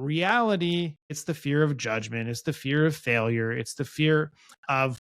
reality, it's the fear of judgment. It's the fear of failure. It's the fear of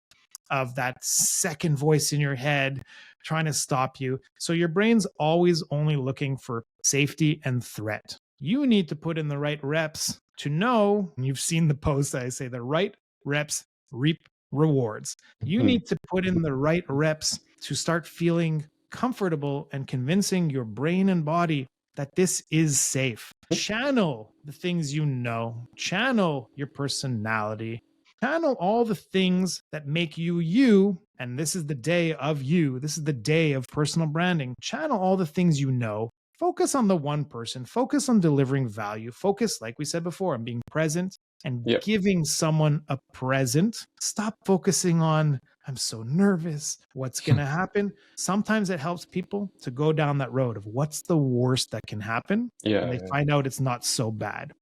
that second voice in your head trying to stop you. So your brain's always only looking for safety and threat. You need to put in the right reps to know, and you've seen the post I say, the right reps reap rewards. You need to put in the right reps to start feeling comfortable and convincing your brain and body that this is safe. Channel the things you know, channel your personality, channel all the things that make you you. And this is the day of you. This is the day of personal branding. Channel all the things you know. Focus on the one person. Focus on delivering value. Focus, like we said before, on being present and giving someone a present. Stop focusing on, I'm so nervous, what's going to happen. Sometimes it helps people to go down that road of what's the worst that can happen. And they find out it's not so bad.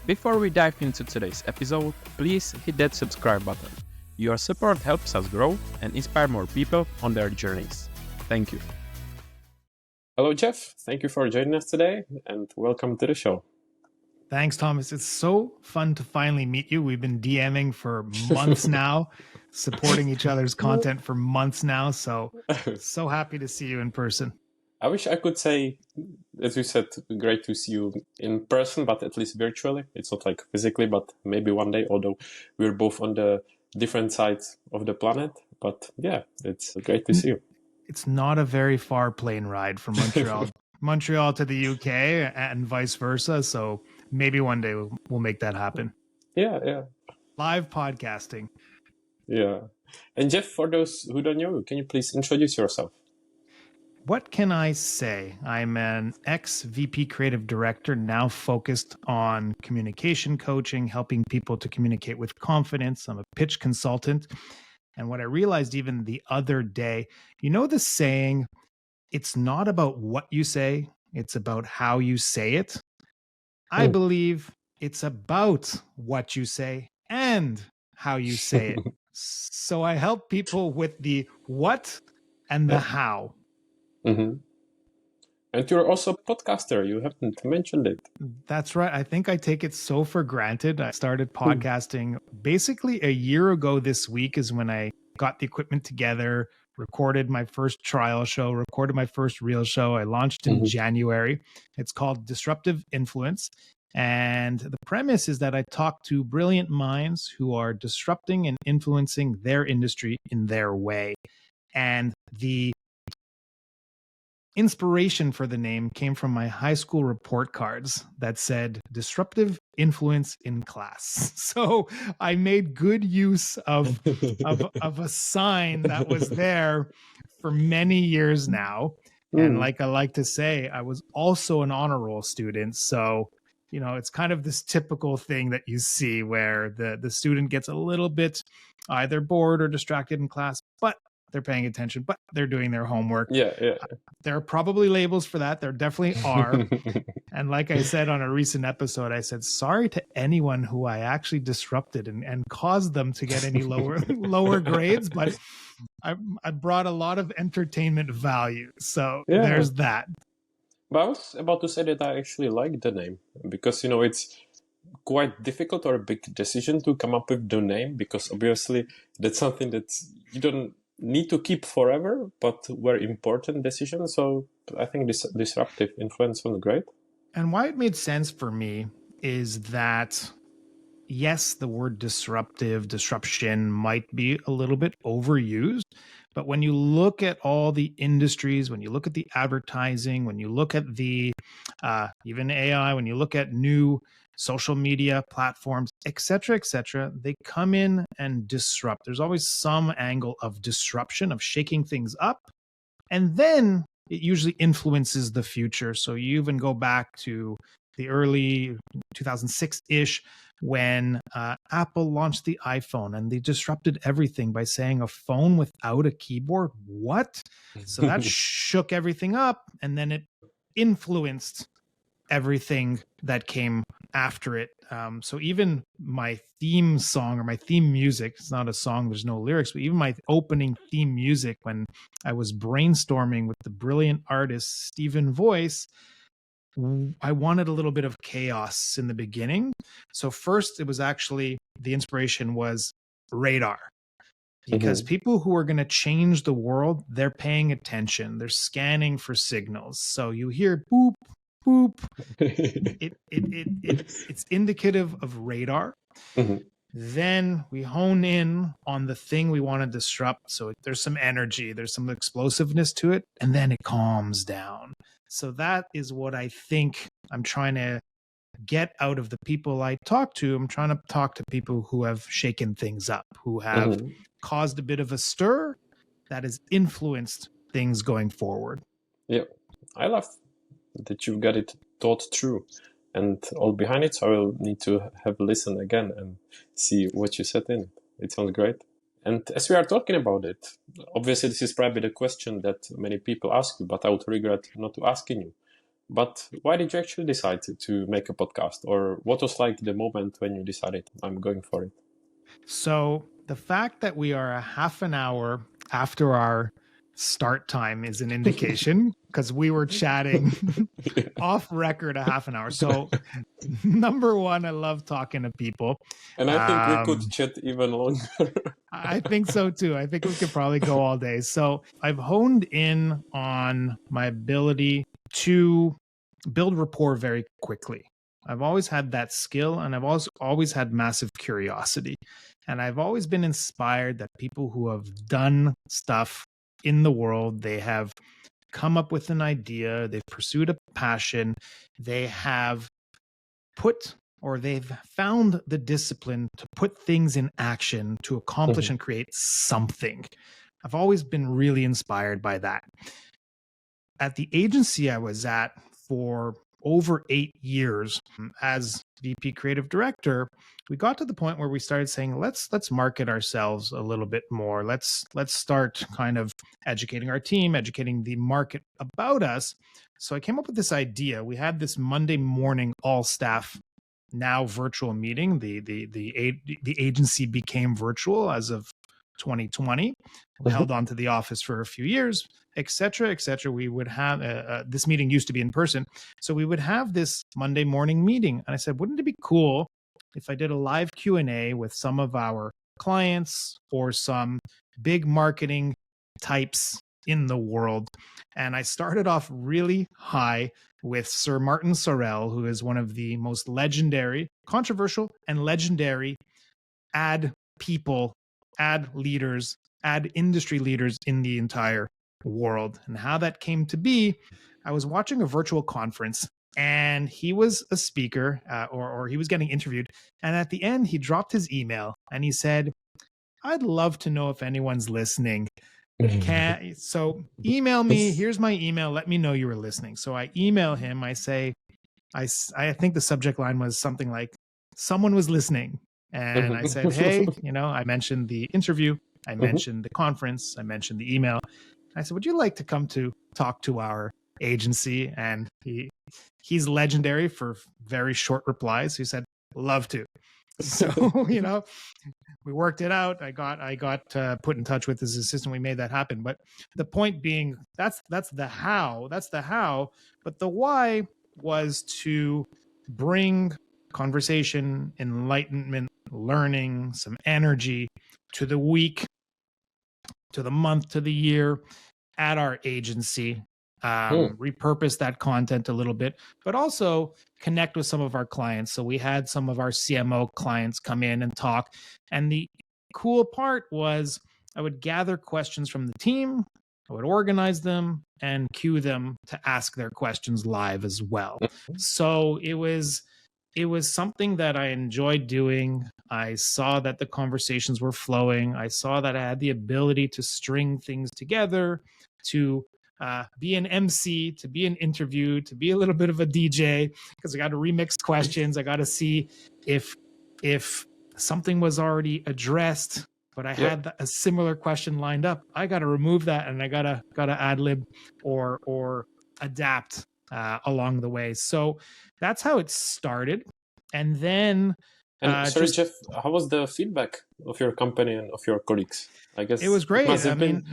Before we dive into today's episode, please hit that subscribe button. Your support helps us grow and inspire more people on their journeys. Thank you. Hello, Jeff. Thank you for joining us today and welcome to the show. Thanks, Thomas. It's so fun to finally meet you. We've been DMing for months now, supporting each other's content for months now. So happy to see you in person. I wish I could say, as you said, great to see you in person, but at least virtually. It's not like physically, but maybe one day, although we're both on the different sides of the planet. But yeah, it's great to see you. It's not a very far plane ride from Montreal to the UK and vice versa. So maybe one day we'll make that happen. Yeah. Live podcasting. Yeah. And Jeff, for those who don't know you, can you please introduce yourself? What can I say? I'm an ex-VP creative director, now focused on communication coaching, helping people to communicate with confidence. I'm a pitch consultant. And what I realized even the other day, you know the saying, it's not about what you say, it's about how you say it. I believe it's about what you say and how you say it. So I help people with the what and the how. Mm-hmm. And you're also a podcaster. You haven't mentioned it. That's right. I think I take it so for granted. I started podcasting basically a year ago this week is when I got the equipment together, recorded my first trial show, recorded my first real show. I launched in January. It's called Disruptive Influence. And the premise is that I talk to brilliant minds who are disrupting and influencing their industry in their way. And the inspiration for the name came from my high school report cards that said Disruptive Influence in class. So I made good use of a sign that was there for many years now. And like I like to say, I was also an honor roll student. So, you know, it's kind of this typical thing that you see where the student gets a little bit either bored or distracted in class, but they're paying attention, but they're doing their homework. Yeah. There are probably labels for that. There definitely are. And like I said on a recent episode, I said, sorry to anyone who I actually disrupted and caused them to get any lower grades, but I brought a lot of entertainment value. So there's that. But I was about to say that I actually like the name because, you know, it's quite difficult or a big decision to come up with the name because obviously that's something that you don't need to keep forever, but were important decisions. So I think this Disruptive Influence was great. And why it made sense for me is that, yes, the word disruption might be a little bit overused, but when you look at all the industries, when you look at the advertising, when you look at the even AI, when you look at new social media platforms, et cetera, they come in and disrupt. There's always some angle of disruption, of shaking things up. And then it usually influences the future. So you even go back to the early 2006-ish when Apple launched the iPhone and they disrupted everything by saying a phone without a keyboard. What? So that shook everything up, and then it influenced everything that came after it. So even my theme song or my theme music, it's not a song, there's no lyrics, but even my opening theme music, when I was brainstorming with the brilliant artist Stephen Voice, I wanted a little bit of chaos in the beginning. So first, it was actually the inspiration was radar, because people who are going to change the world, they're paying attention. They're scanning for signals. So you hear boop, boop. It's indicative of radar. Then we hone in on the thing we want to disrupt. So there's some energy, there's some explosiveness to it, and then it calms down. So that is what I think I'm trying to get out of the people I talk to. I'm trying to talk to people who have shaken things up, who have caused a bit of a stir that has influenced things going forward. Yeah, I love that you've got it thought through and all behind it. So I will need to have a listen again and see what you said in it. It sounds great. And as we are talking about it, obviously this is probably the question that many people ask you, but I would regret not asking you. But why did you actually decide to make a podcast? Or what was like the moment when you decided I'm going for it? So the fact that we are a half an hour after our start time is an indication, because we were chatting off record a half an hour. So number one, I love talking to people. And I think we could chat even longer. I think so too. I think we could probably go all day. So I've honed in on my ability to build rapport very quickly. I've always had that skill, and I've always had massive curiosity. And I've always been inspired that people who have done stuff in the world, they have come up with an idea, they've pursued a passion, they have they've found the discipline to put things in action to accomplish and create something. I've always been really inspired by that. At the agency I was at for over 8 years as VP Creative Director, we got to the point where we started saying, let's market ourselves a little bit more. Let's start kind of educating our team, educating the market about us. So I came up with this idea. We had this Monday morning all staff, now virtual meeting. The agency became virtual as of 2020. We held on to the office for a few years, et cetera, et cetera. We would have this meeting used to be in person. So we would have this Monday morning meeting. And I said, wouldn't it be cool if I did a live Q&A with some of our clients or some big marketing types in the world? And I started off really high with Sir Martin Sorrell, who is one of the most legendary, controversial, and legendary ad people, ad leaders, ad industry leaders in the entire world. And how that came to be, I was watching a virtual conference, and he was a speaker, or he was getting interviewed. And at the end, he dropped his email and he said, I'd love to know if anyone's listening. So email me. Here's my email. Let me know you were listening. So I email him. I say, I think the subject line was something like, someone was listening. And I said, hey, I mentioned the interview. I mentioned the conference. I mentioned the email. I said, would you like to come to talk to our agency? And he's legendary for very short replies. He said, love to. So, we worked it out. I got put in touch with his assistant. We made that happen. But the point being, that's the how. That's the how. But the why was to bring conversation, enlightenment, learning, some energy to the week, to the month, to the year at our agency. Repurpose that content a little bit, but also connect with some of our clients. So we had some of our CMO clients come in and talk. And the cool part was I would gather questions from the team, I would organize them and cue them to ask their questions live as well. So it was something that I enjoyed doing. I saw that the conversations were flowing. I saw that I had the ability to string things together, to be an MC, to be an interview, to be a little bit of a DJ, because I got to remix questions. I got to see if something was already addressed, but I had a similar question lined up. I got to remove that, and I gotta ad lib or adapt along the way. So that's how it started. And then sorry, Jeff, how was the feedback of your company and of your colleagues? I guess it was great. It must have been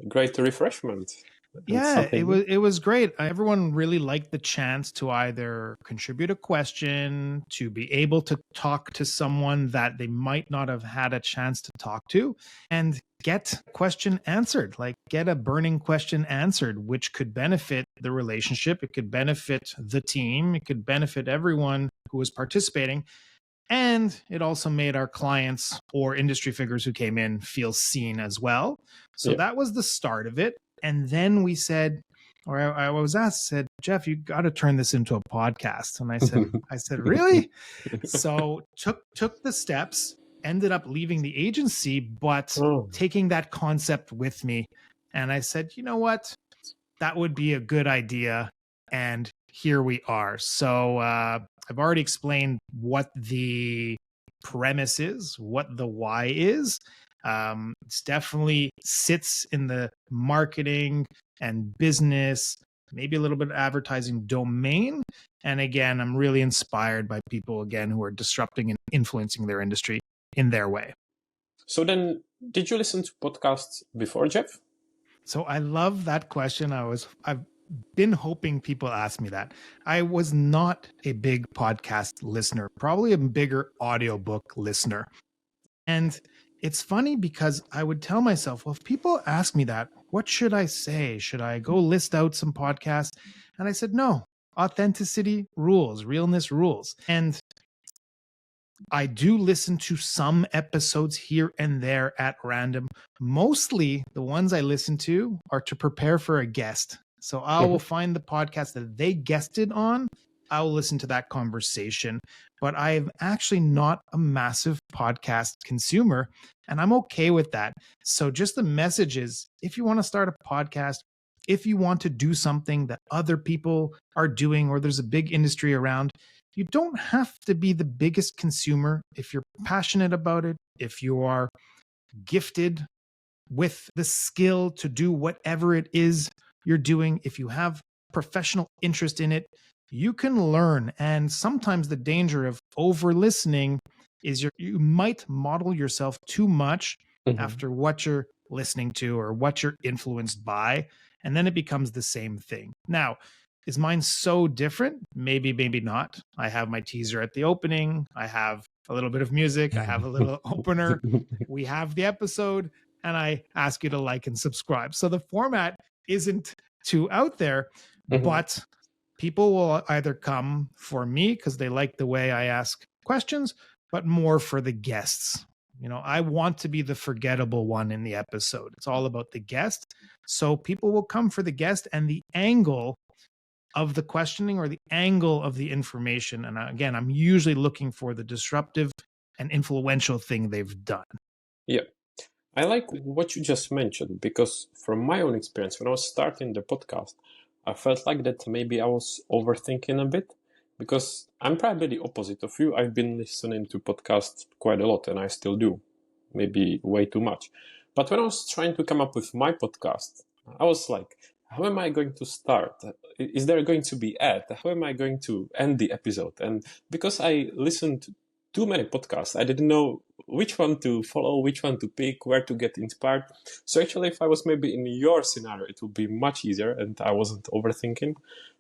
a great refreshment. and Yeah, something new. it was great. Everyone really liked the chance to either contribute a question, to be able to talk to someone that they might not have had a chance to talk to, and get a question answered, like get a burning question answered, which could benefit the relationship, it could benefit the team, it could benefit everyone who was participating. And it also made our clients or industry figures who came in feel seen as well. So Yeah. that was the start of it. And then we said, or I was asked, said, Jeff, you got to turn this into a podcast. And I said, really? So took the steps, ended up leaving the agency, but Oh. taking that concept with me. And I said, you know what? That would be a good idea. And here we are. So I've already explained what the premise is, what the why is. It's definitely sits in the marketing and business, maybe a little bit of advertising domain. And again, I'm really inspired by people, again, who are disrupting and influencing their industry in their way. So then, did you listen to podcasts before, Jeff? So I love that question. I've been hoping people ask me that. I was not a big podcast listener, probably a bigger audiobook listener. And it's funny because I would tell myself, well, if people ask me that, what should I say? Should I go list out some podcasts? And I said, no, authenticity rules, realness rules. And I do listen to some episodes here and there at random. Mostly the ones I listen to are to prepare for a guest. So I will find the podcast that they guested on. I will listen to that conversation. But I'm actually not a massive podcast consumer, and I'm okay with that. So just the message is, if you want to start a podcast, if you want to do something that other people are doing, or there's a big industry around, you don't have to be the biggest consumer. If you're passionate about it, if you are gifted with the skill to do whatever it is you're doing, if you have professional interest in it, you can learn. And sometimes the danger of over listening is you might model yourself too much after what you're listening to or what you're influenced by, and then it becomes the same thing. Now, is mine so different? Maybe, maybe not. I have my teaser at the opening. I have a little bit of music. I have a little opener. We have the episode, and I ask you to like and subscribe. So the format isn't too out there, but people will either come for me because they like the way I ask questions, but more for the guests. You know, I want to be the forgettable one in the episode. It's all about the guest. So people will come for the guest and the angle of the questioning or the angle of the information. And again, I'm usually looking for the disruptive and influential thing they've done. Yeah. I like what you just mentioned, because from my own experience, when I was starting the podcast, I felt like that maybe I was overthinking a bit, because I'm probably the opposite of you. I've been listening to podcasts quite a lot, and I still do, maybe way too much. But when I was trying to come up with my podcast, I was like, how am I going to start? Is there going to be ad? How am I going to end the episode? And because I listened to too many podcasts, I didn't know which one to follow, which one to pick, where to get inspired. So actually, if I was maybe in your scenario, it would be much easier and I wasn't overthinking.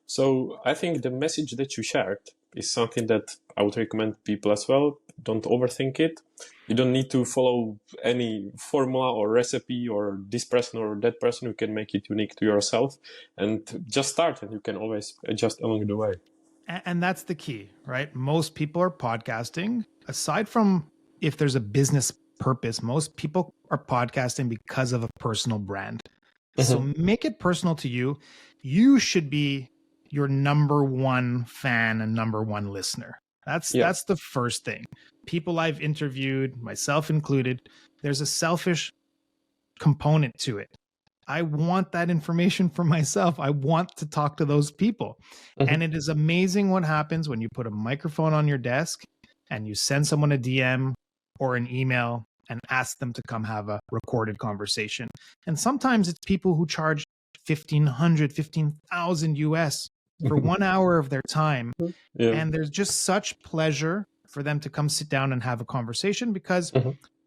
So I think the message that you shared is something that I would recommend people as well. Don't overthink it. You don't need to follow any formula or recipe or this person or that person. You can make it unique to yourself and just start, and you can always adjust along the way. And that's the key, right? Most people are podcasting. Aside from if there's a business purpose, most people are podcasting because of a personal brand. So make it personal to you. You should be your number one fan and number one listener. That's the first thing. People I've interviewed, myself included, there's a selfish component to it. I want that information for myself. I want to talk to those people. And it is amazing what happens when you put a microphone on your desk and you send someone a DM or an email and ask them to come have a recorded conversation. And sometimes it's people who charge $1,500 US for 1 hour of their time. And there's just such pleasure for them to come sit down and have a conversation, because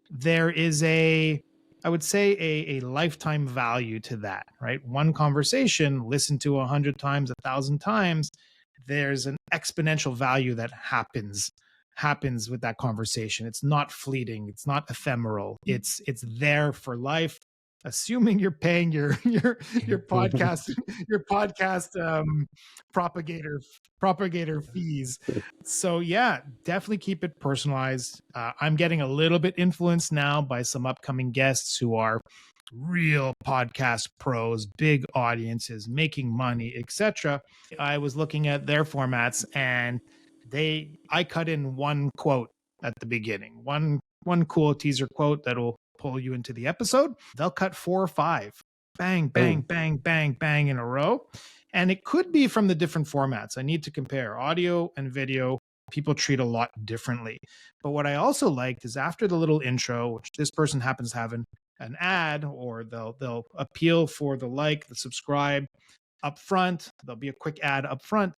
there is a I would say a lifetime value to that, right? One conversation listened to 100 times, 1,000 times, there's an exponential value that happens with that conversation. It's not fleeting, it's not ephemeral. It's there for life, assuming you're paying your podcast propagator fees. So yeah, definitely keep it personalized. I'm getting a little bit influenced now by some upcoming guests who are real podcast pros, big audiences, making money, etc. I was looking at their formats, and I cut in one quote at the beginning, one cool teaser quote that'll pull you into the episode. They'll cut 4 or 5, bang, bang, bang, bang, bang in a row. And it could be from the different formats. I need to compare audio and video. People treat a lot differently. But what I also liked is after the little intro, which this person happens to have an ad, or they'll appeal for the subscribe up front. There'll be a quick ad up front.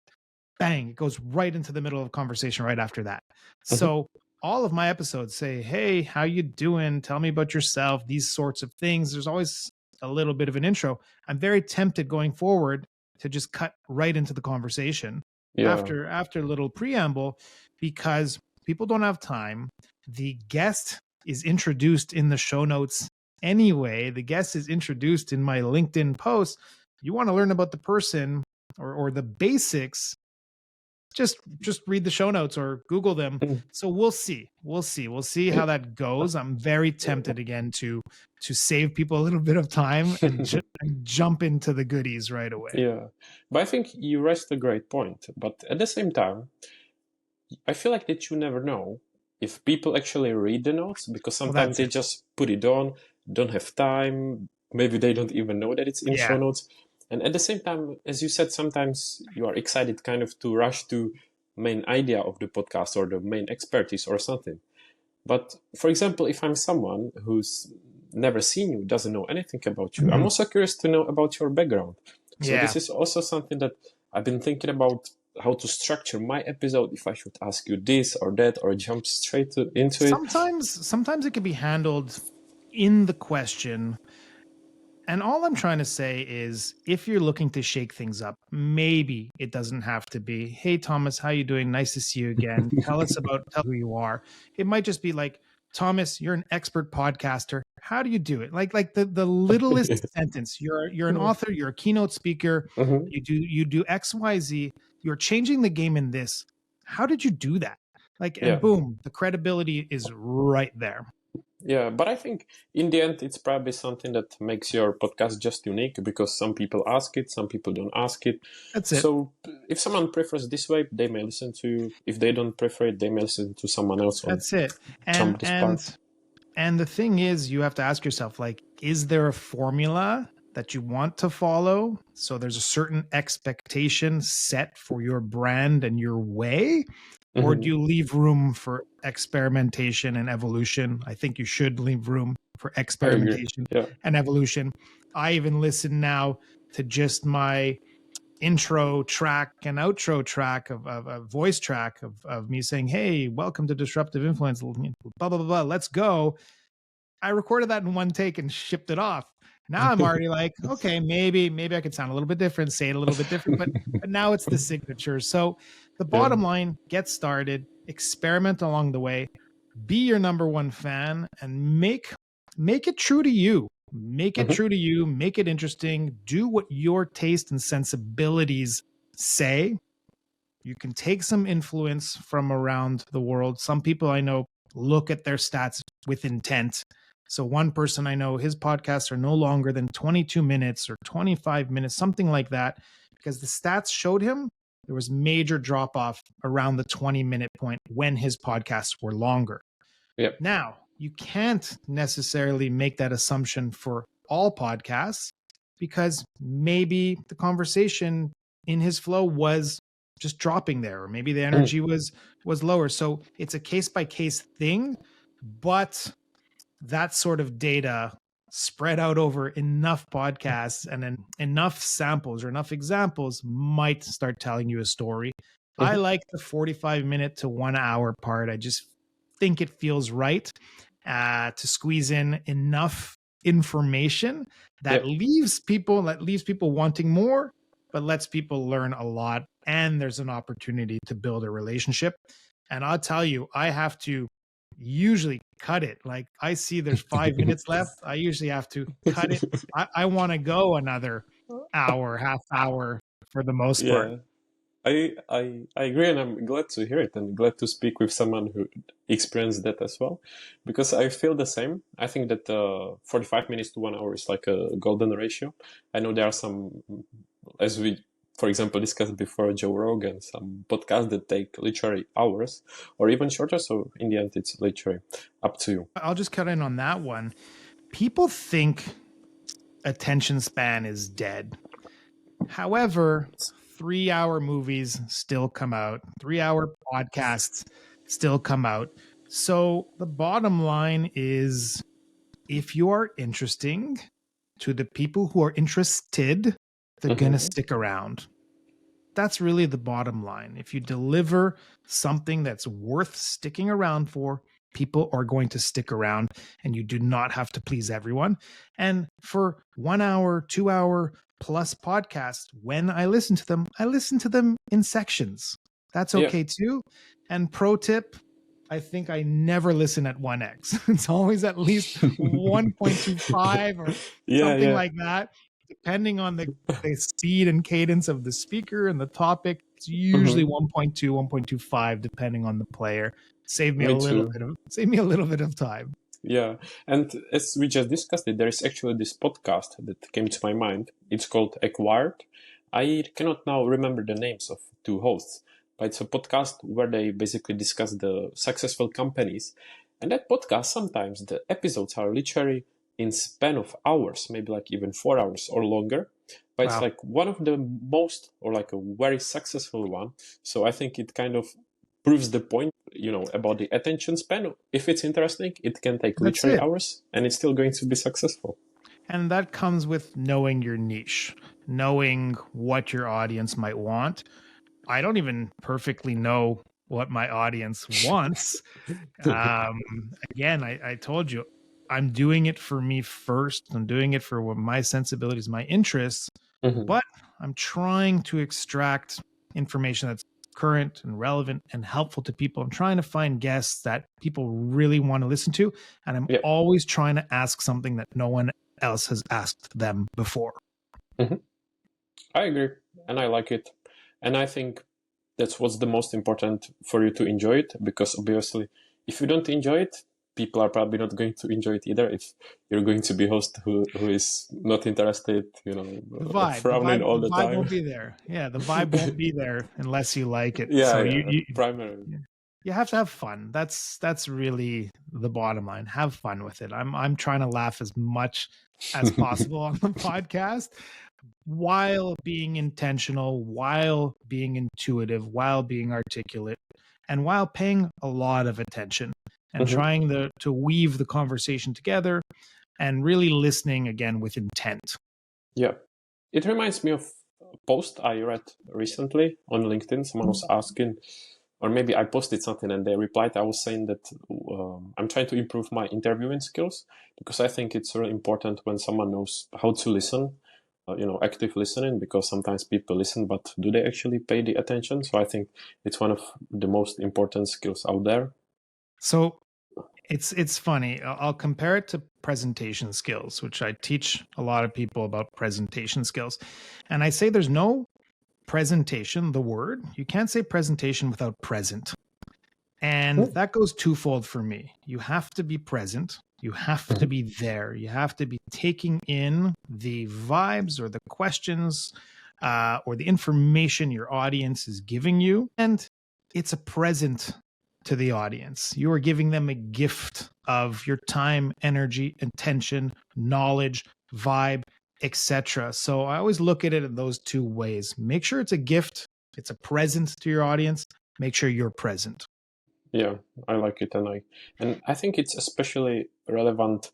Bang, it goes right into the middle of a conversation right after that. So all of my episodes say, hey, how you doing? Tell me about yourself, these sorts of things. There's always a little bit of an intro. I'm very tempted going forward to just cut right into the conversation after a little preamble, because people don't have time. The guest is introduced in the show notes anyway. The guest is introduced in my LinkedIn post. You want to learn about the person or the basics, just read the show notes or Google them. So we'll see how that goes. I'm very tempted again to save people a little bit of time and jump into the goodies right away. Yeah, but I think you raised a great point. But at the same time, I feel like that you never know if people actually read the notes, because sometimes they just put it on, don't have time, maybe they don't even know that it's in show notes. And at the same time, as you said, sometimes you are excited kind of to rush to main idea of the podcast or the main expertise or something. But for example, if I'm someone who's never seen you, doesn't know anything about you, I'm also curious to know about your background. So this is also something that I've been thinking about, how to structure my episode, if I should ask you this or that or jump straight into it. Sometimes it can be handled in the question. And all I'm trying to say is, if you're looking to shake things up, maybe it doesn't have to be, hey, Thomas, how you doing? Nice to see you again. Tell who you are. It might just be like, Thomas, you're an expert podcaster. How do you do it? Like the littlest sentence. You're an author. You're a keynote speaker. You do X, Y, Z. You're changing the game in this. How did you do that? And boom, the credibility is right there. Yeah, but I think in the end, it's probably something that makes your podcast just unique, because some people ask it, some people don't ask it. That's it. So if someone prefers this way, they may listen to you. If they don't prefer it, they may listen to someone else. That's it. And the thing is, you have to ask yourself, is there a formula that you want to follow? So there's a certain expectation set for your brand and your way. Or do you leave room for experimentation and evolution? I think you should leave room for experimentation and evolution. I even listen now to just my intro track and outro track of a voice track of me saying, hey, welcome to Disruptive Influence, blah, blah, blah, blah, let's go. I recorded that in one take and shipped it off. Now I'm already like, okay, maybe I could sound a little bit different, say it a little bit different, but now it's the signature. So the bottom line, get started, experiment along the way, be your number one fan, and make it true to you. Make it true to you, make it interesting, do what your taste and sensibilities say. You can take some influence from around the world. Some people I know look at their stats with intent. So one person I know, his podcasts are no longer than 22 minutes or 25 minutes, something like that, because the stats showed him there was major drop off around the 20-minute point when his podcasts were longer. Yep. Now, you can't necessarily make that assumption for all podcasts, because maybe the conversation in his flow was just dropping there, or maybe the energy was lower. So it's a case-by-case thing, but that sort of data spread out over enough podcasts and then enough samples or enough examples might start telling you a story. I like the 45-minute to 1 hour part. I just think it feels right to squeeze in enough information that leaves people wanting more, but lets people learn a lot. And there's an opportunity to build a relationship. And I'll tell you, I have to usually cut it. Like I see there's 5 minutes left. I usually have to cut it. I want to go another hour, half hour for the most part. Yeah. I agree, and I'm glad to hear it, and glad to speak with someone who experienced that as well, because I feel the same. I think that 45 minutes to 1 hour is like a golden ratio. I know there are some, as we, for example, discussed before, Joe Rogan, some podcasts that take literally hours or even shorter. So in the end, it's literally up to you. I'll just cut in on that one. People think attention span is dead. However, 3-hour movies still come out, 3-hour podcasts still come out. So the bottom line is, if you are interesting to the people who are interested, they're going to stick around. That's really the bottom line. If you deliver something that's worth sticking around for, people are going to stick around, and you do not have to please everyone. And for 1 hour, 2 hour plus podcasts, when I listen to them in sections. That's okay too. And pro tip, I think I never listen at 1x. It's always at least 1.25 or something like that. Depending on the speed and cadence of the speaker and the topic, it's usually 1.2, 1.25, depending on the player. Save me a little bit of time. Yeah, and as we just discussed it, there is actually this podcast that came to my mind. It's called Acquired. I cannot now remember the names of two hosts, but it's a podcast where they basically discuss the successful companies. And that podcast, sometimes the episodes are literally in span of hours, maybe like even 4 hours or longer. But it's like one of the most, or like a very successful one. So I think it kind of proves the point, about the attention span. If it's interesting, it can take literally hours, and it's still going to be successful. And that comes with knowing your niche, knowing what your audience might want. I don't even perfectly know what my audience wants. Again, I told you, I'm doing it for me first. I'm doing it for what my sensibilities, my interests, but I'm trying to extract information that's current and relevant and helpful to people. I'm trying to find guests that people really want to listen to. And I'm always trying to ask something that no one else has asked them before. I agree. And I like it. And I think that's what's the most important for you to enjoy it, because obviously if you don't enjoy it, people are probably not going to enjoy it either. If you're going to be a host who is not interested, frowning all the time. The vibe won't be there. Yeah, the vibe won't be there unless you like it. Yeah, so primarily. You have to have fun. That's really the bottom line. Have fun with it. I'm trying to laugh as much as possible on the podcast, while being intentional, while being intuitive, while being articulate, and while paying a lot of attention. And trying to weave the conversation together and really listening again with intent. Yeah. It reminds me of a post I read recently on LinkedIn. Someone was asking, or maybe I posted something and they replied. I was saying that I'm trying to improve my interviewing skills, because I think it's really important when someone knows how to listen, active listening, because sometimes people listen, but do they actually pay the attention? So I think it's one of the most important skills out there. So it's funny. I'll compare it to presentation skills, which I teach a lot of people about presentation skills. And I say there's no presentation, the word. You can't say presentation without present. And that goes twofold for me. You have to be present. You have to be there. You have to be taking in the vibes or the questions or the information your audience is giving you. And it's a present to the audience. You are giving them a gift of your time, energy, attention, knowledge, vibe, etc. So I always look at it in those two ways. Make sure it's a gift, it's a present to your audience. Make sure you're present. Yeah, I like it, and I think it's especially relevant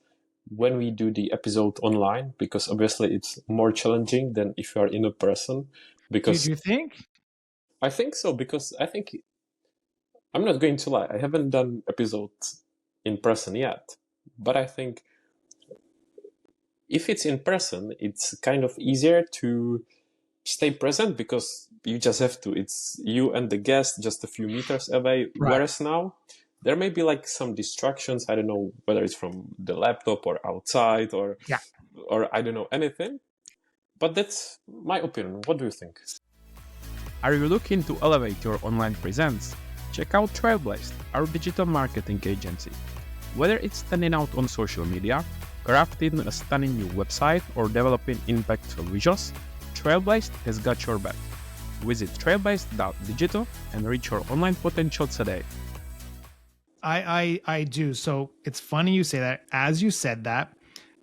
when we do the episode online, because obviously it's more challenging than if you are in a person. Because do you think? I think so, because I think, I'm not going to lie, I haven't done episodes in person yet, but I think if it's in person, it's kind of easier to stay present because you just have to. It's you and the guest just a few meters away. Right. Whereas now, there may be like some distractions. I don't know whether it's from the laptop or outside or I don't know anything. But that's my opinion. What do you think? Are you looking to elevate your online presence? Check out Trailblazed, our digital marketing agency. Whether it's standing out on social media, crafting a stunning new website, or developing impactful visuals, Trailblazed has got your back. Visit trailblazed.digital and reach your online potential today. I do. So it's funny you say that. As you said that,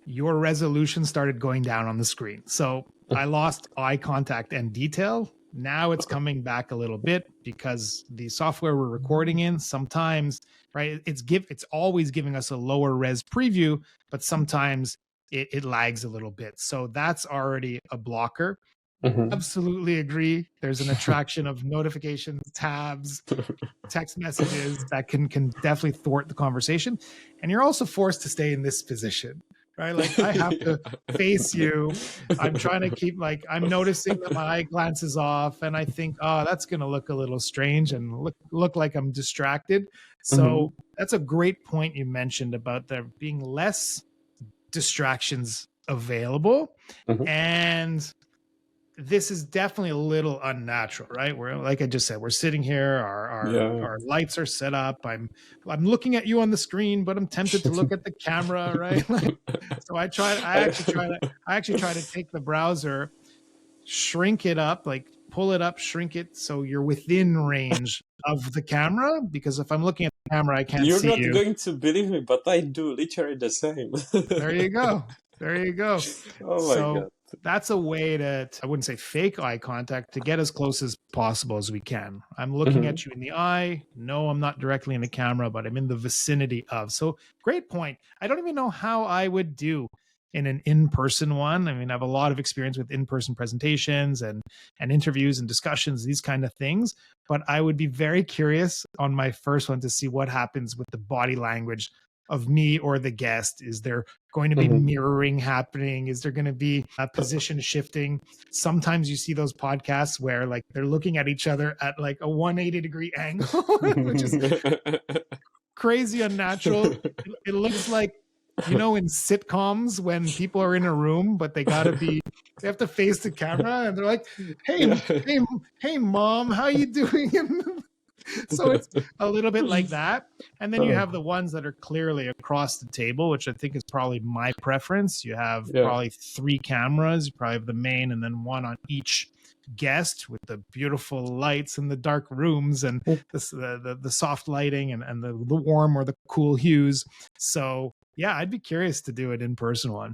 your resolution started going down on the screen. So I lost eye contact and detail. Now it's coming back a little bit because the software we're recording in sometimes, right, it's always giving us a lower res preview, but sometimes it lags a little bit. So that's already a blocker. Absolutely agree. There's an attraction of notifications, tabs, text messages that can definitely thwart the conversation. And you're also forced to stay in this position, right? Like I have to face you. I'm trying to keep I'm noticing that my eye glances off and I think, oh, that's going to look a little strange and look like I'm distracted. So that's a great point you mentioned about there being less distractions available. And this is definitely a little unnatural, right? We're, like I just said, we're sitting here, our lights are set up. I'm looking at you on the screen, but I'm tempted to look at the camera, right? So I actually try to take the browser, shrink it up, like pull it up, shrink it so you're within range of the camera, because if I'm looking at the camera, I can't see you. You're not going to believe me, but I do literally the same. There you go. Oh my God. That's a way to, I wouldn't say fake eye contact, to get as close as possible as we can. I'm looking at you in the eye. No, I'm not directly in the camera, but I'm in the vicinity of. So great point. I don't even know how I would do in an in-person one. I mean, I have a lot of experience with in-person presentations and interviews and discussions, these kind of things. But I would be very curious on my first one to see what happens with the body language of me or the guest. Is there going to be mirroring happening? Is there going to be a position shifting? Sometimes you see those podcasts where like they're looking at each other at like a 180-degree angle, which is crazy unnatural. It looks like, you know, in sitcoms when people are in a room, but they have to face the camera and they're like, hey mom, how you doing? So it's a little bit like that. And then you have the ones that are clearly across the table, which I think is probably my preference. You have probably 3 cameras. You probably have the main and then one on each guest with the beautiful lights and the dark rooms and the soft lighting and the warm or the cool hues. So yeah, I'd be curious to do an in-person one.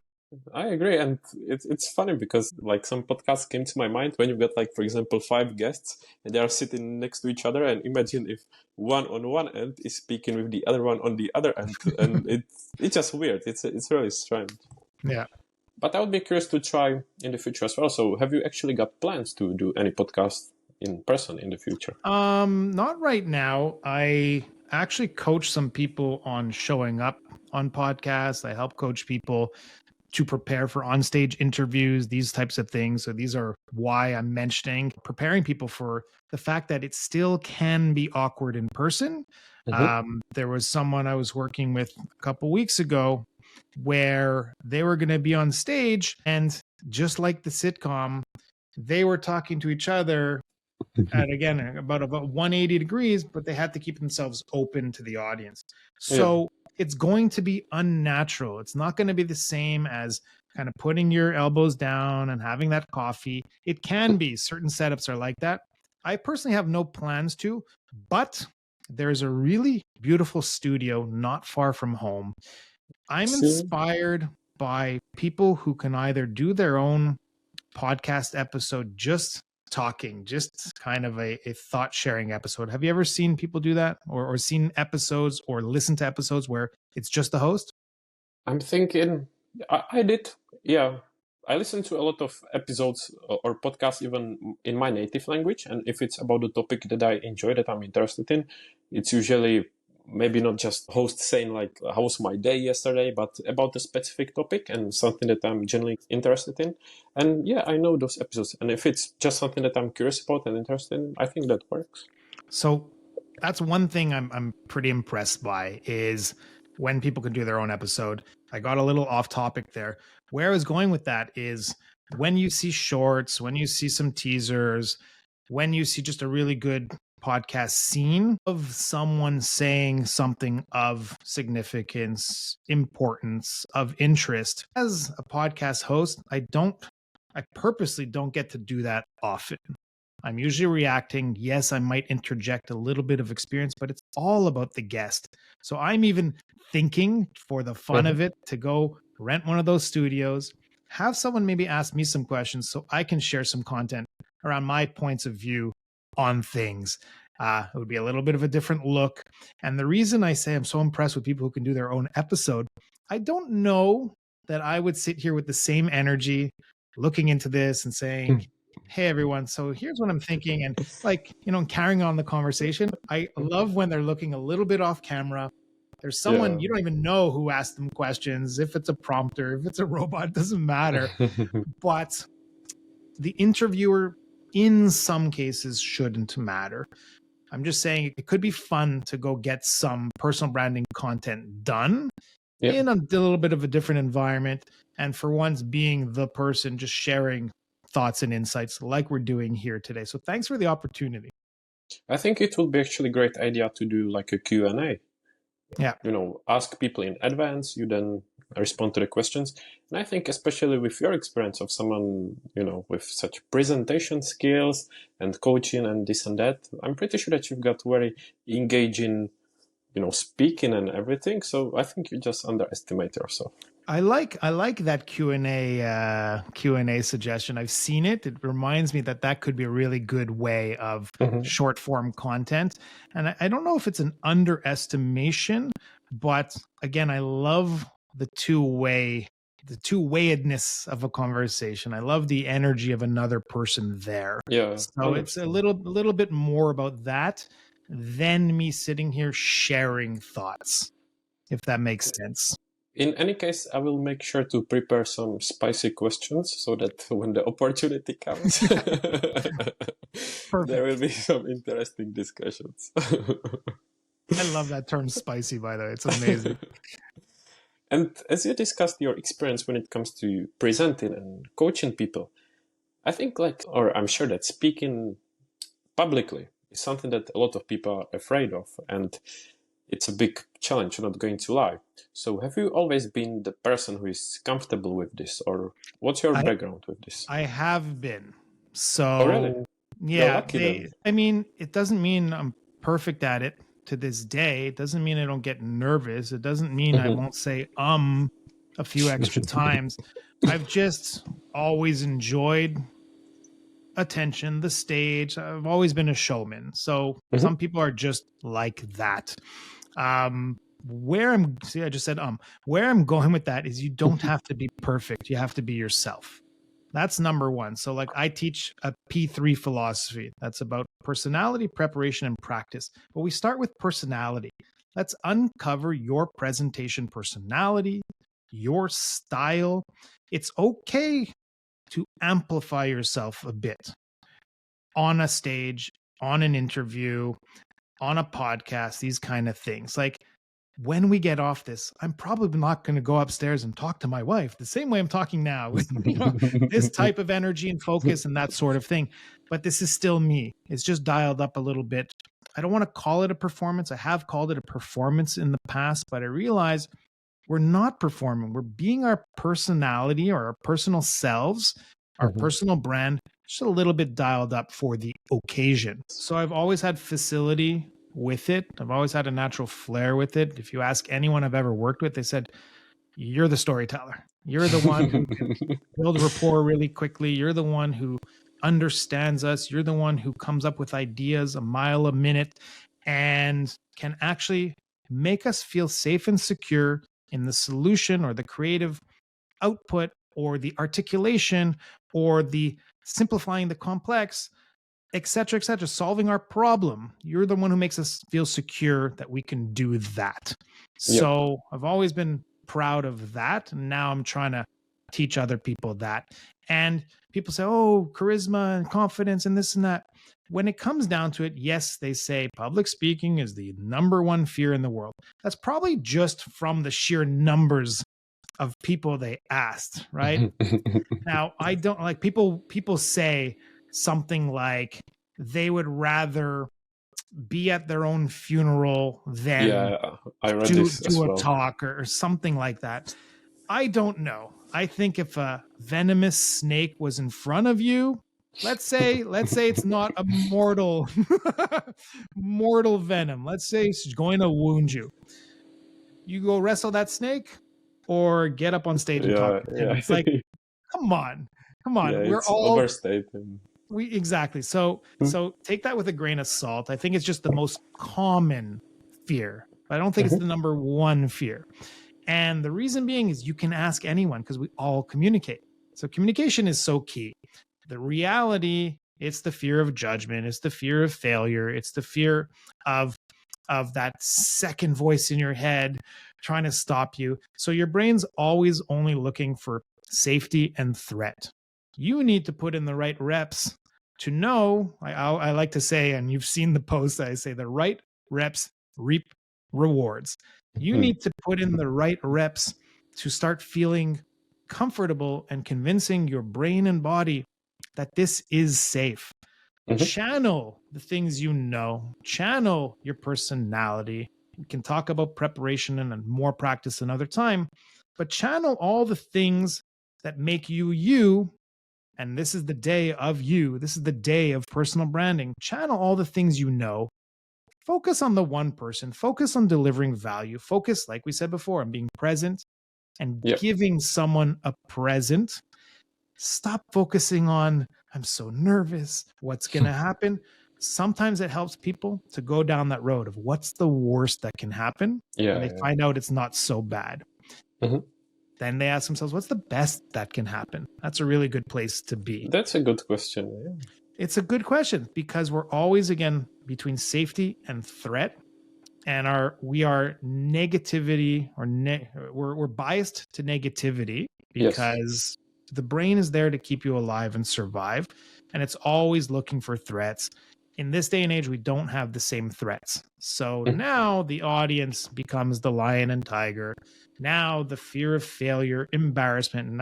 I agree, and it's funny because like some podcasts came to my mind when you got like, for example, 5 guests and they are sitting next to each other, and imagine if one on one end is speaking with the other one on the other end, and it's just weird. It's really strange. Yeah. But I would be curious to try in the future as well. So have you actually got plans to do any podcast in person in the future? Not right now. I actually coach some people on showing up on podcasts. I help coach people to prepare for onstage interviews, these types of things. So these are why I'm mentioning preparing people for the fact that it still can be awkward in person. There was someone I was working with a couple weeks ago where they were going to be on stage, and just like the sitcom, they were talking to each other at, again, about 180 degrees, but they had to keep themselves open to the audience. So it's going to be unnatural. It's not going to be the same as kind of putting your elbows down and having that coffee. It can be. Certain setups are like that. I personally have no plans to, but there's a really beautiful studio not far from home. I'm inspired by people who can either do their own podcast episode just talking, just kind of a thought sharing episode. Have you ever seen people do that, or seen episodes or listened to episodes where it's just the host? I'm thinking I did. Yeah. I listen to a lot of episodes or podcasts even in my native language. And if it's about the topic that I enjoy, that I'm interested in, it's usually maybe not just host saying like, how was my day yesterday, but about a specific topic and something that I'm genuinely interested in. And yeah, I know those episodes. And if it's just something that I'm curious about and interested in, I think that works. So that's one thing I'm pretty impressed by is when people can do their own episode. I got a little off topic there. Where I was going with that is when you see shorts, when you see some teasers, when you see just a really good podcast scene of someone saying something of significance, importance, of interest. As a podcast host, I purposely don't get to do that often. I'm usually reacting. Yes, I might interject a little bit of experience, but it's all about the guest. So I'm even thinking for the fun of it to go rent one of those studios, have someone maybe ask me some questions so I can share some content around my points of view on things. It would be a little bit of a different look. And the reason I say I'm so impressed with people who can do their own episode, I don't know that I would sit here with the same energy looking into this and saying, hey everyone, so here's what I'm thinking, and like, carrying on the conversation. I love when they're looking a little bit off camera. There's someone you don't even know who asked them questions. If it's a prompter, if it's a robot, it doesn't matter. But the interviewer in some cases shouldn't matter. I'm just saying it could be fun to go get some personal branding content done in a little bit of a different environment, and for once being the person just sharing thoughts and insights like we're doing here today. So thanks for the opportunity. I think it would be actually a great idea to do like a Q&A. Yeah. Ask people in advance, you then respond to the questions. And I think especially with your experience of someone, with such presentation skills and coaching and this and that, I'm pretty sure that you've got very engaging, speaking and everything. So I think you just underestimate yourself. I like that Q&A suggestion. I've seen it. It reminds me that could be a really good way of short form content. And I don't know if it's an underestimation, but again, I love the two-wayedness of a conversation. I love the energy of another person there. Yeah. So it's a little bit more about that than me sitting here sharing thoughts, if that makes sense. In any case, I will make sure to prepare some spicy questions so that when the opportunity comes, there will be some interesting discussions. I love that term spicy, by the way. It's amazing. And as you discussed your experience when it comes to presenting and coaching people, I think I'm sure that speaking publicly is something that a lot of people are afraid of. And it's a big challenge, not going to lie. So have you always been the person who is comfortable with this, or what's your background with this? I have been. So, really? Yeah, it doesn't mean I'm perfect at it to this day. It doesn't mean I don't get nervous. It doesn't mean I won't say a few extra times. I've just always enjoyed attention, the stage. I've always been a showman. So some people are just like that. Where I'm going with that is you don't have to be perfect. You have to be yourself. That's number one. So like I teach a P3 philosophy. That's about personality, preparation, and practice. But we start with personality. Let's uncover your presentation personality, your style. It's okay to amplify yourself a bit on a stage, on an interview, on a podcast, these kind of things. Like when we get off this, I'm probably not going to go upstairs and talk to my wife the same way I'm talking now with this type of energy and focus and that sort of thing. But this is still me. It's just dialed up a little bit. I don't want to call it a performance. I have called it a performance in the past, but I realize we're not performing. We're being our personality or our personal selves, our personal brand, just a little bit dialed up for the occasion. So I've always had facility with it. I've always had a natural flair with it. If you ask anyone I've ever worked with, they said, you're the storyteller. You're the one who can build rapport really quickly. You're the one who understands us. You're the one who comes up with ideas a mile a minute and can actually make us feel safe and secure in the solution or the creative output or the articulation or the simplifying the complex etc., solving our problem. You're the one who makes us feel secure that we can do that. So I've always been proud of that. And now I'm trying to teach other people that. And people say, oh, charisma and confidence and this and that. When it comes down to it, yes, they say public speaking is the number one fear in the world. That's probably just from the sheer numbers of people they asked, right? Now, I don't like people say something like they would rather be at their own funeral than I read do this as a well. talk or something like that. I don't know. I think if a venomous snake was in front of you, let's say it's not a mortal venom. Let's say it's going to wound you. You go wrestle that snake or get up on stage and talk to him. It's like, come on. Yeah, We're it's all overstated. exactly. So take that with a grain of salt. I think it's just the most common fear. I don't think it's the number one fear. And the reason being is you can ask anyone because we all communicate. So communication is so key. The reality, it's the fear of judgment, it's the fear of failure, it's the fear of that second voice in your head trying to stop you. So your brain's always only looking for safety and threat. You need to put in the right reps to know. I like to say, and you've seen the post, I say the right reps reap rewards. You need to put in the right reps to start feeling comfortable and convincing your brain and body that this is safe. Channel the things you know, channel your personality. We can talk about preparation and more practice another time, but channel all the things that make you you. And this is the day of you. This is the day of personal branding. Channel all the things you know. Focus on the one person. Focus on delivering value. Focus, like we said before, on being present and giving someone a present. Stop focusing on, I'm so nervous. What's going to happen? Sometimes it helps people to go down that road of what's the worst that can happen. And they find out it's not so bad. Then they ask themselves, what's the best that can happen? That's a really good place to be. That's a good question. It's a good question because we're always, again, between safety and threat. And we are negativity or we're biased to negativity because the brain is there to keep you alive and survive. And it's always looking for threats. In this day and age, we don't have the same threats. So now the audience becomes the lion and tiger. Now the fear of failure, embarrassment. And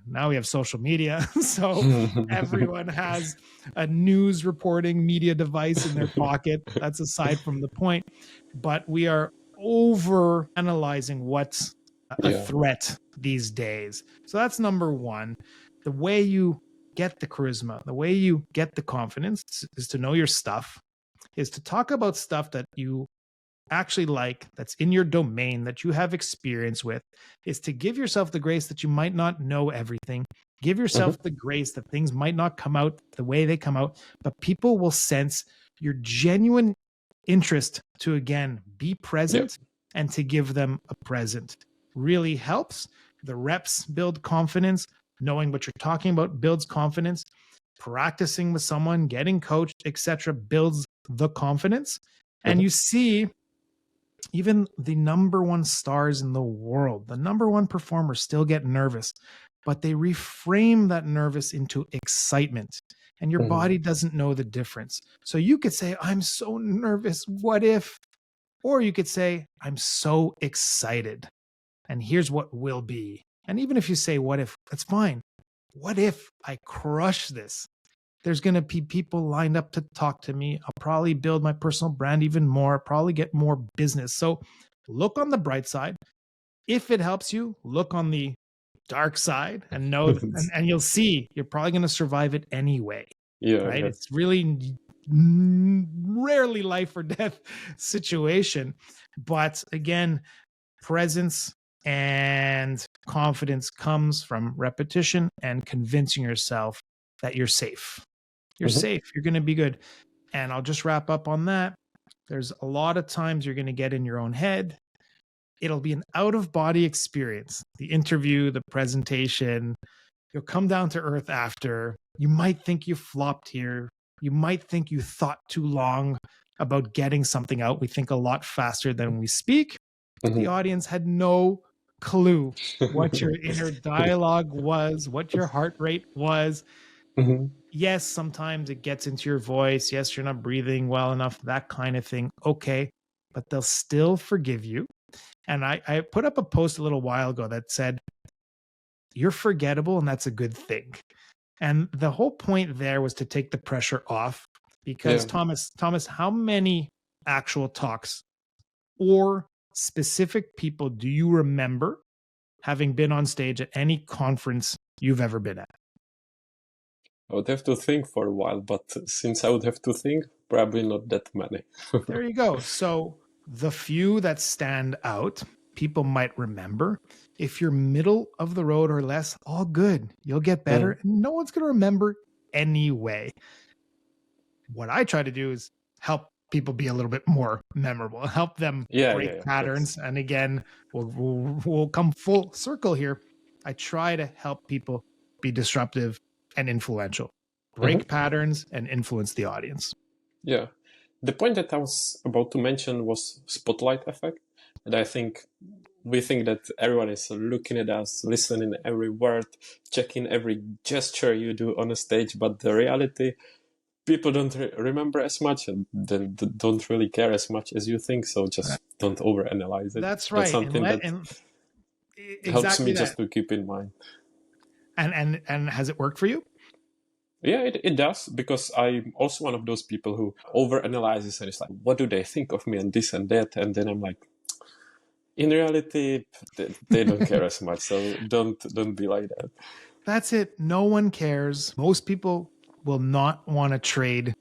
now we have social media. So everyone has a news reporting media device in their pocket. That's aside from the point. But we are over analyzing what's a threat these days. So that's number one. The way you get the charisma, the way you get the confidence is to know your stuff, is to talk about stuff that you actually like, that's in your domain, that you have experience with, is to give yourself the grace that you might not know everything. Give yourself the grace that things might not come out the way they come out, but people will sense your genuine interest to, again, be present and to give them a present. Really helps. The reps build confidence. Knowing what you're talking about builds confidence. Practicing with someone, getting coached, etc., builds the confidence. And you see, even the number one stars in the world, the number one performers still get nervous, but they reframe that nervous into excitement. And your body doesn't know the difference. So you could say, I'm so nervous. What if? Or you could say, I'm so excited. And here's what will be. And even if you say, what if, that's fine. What if I crush this? There's going to be people lined up to talk to me. I'll probably build my personal brand even more, probably get more business. So look on the bright side. If it helps you, look on the dark side and know, and you'll see you're probably going to survive it anyway. Right? It's really rarely life or death situation. But again, presence and confidence comes from repetition and convincing yourself that you're safe. You're safe. You're going to be good. And I'll just wrap up on that. There's a lot of times you're going to get in your own head. It'll be an out-of-body experience. The interview, the presentation, you'll come down to earth after. You might think you flopped here. You might think you thought too long about getting something out. We think a lot faster than we speak. The audience had no clue what your inner dialogue was, what your heart rate was. Yes, sometimes it gets into your voice. Yes, you're not breathing well enough, that kind of thing. Okay, but they'll still forgive you. And I put up a post a little while ago that said, you're forgettable, and that's a good thing. And the whole point there was to take the pressure off, because Thomas, how many actual talks or specific people do you remember having been on stage at any conference you've ever been at? I would have to think for a while, but since I would have to think, probably not that many. There you go. So the few that stand out, people might remember. If you're middle of the road or less, all good. You'll get better. No one's going to remember anyway. What I try to do is help people be a little bit more memorable, help them break patterns. And again, we'll come full circle here. I try to help people be disruptive and influential, break patterns and influence the audience. Yeah. The point that I was about to mention was spotlight effect. And I think we think that everyone is looking at us, listening every word, checking every gesture you do on a stage. But the reality, people don't remember as much and don't really care as much as you think. So just don't overanalyze it. That's right. That's something that helps me just to keep in mind. And has it worked for you? Yeah, it does, because I'm also one of those people who overanalyzes and it's like, what do they think of me and this and that? And then I'm like, in reality, they don't care as much. So don't be like that. That's it. No one cares. Most people will not want to trade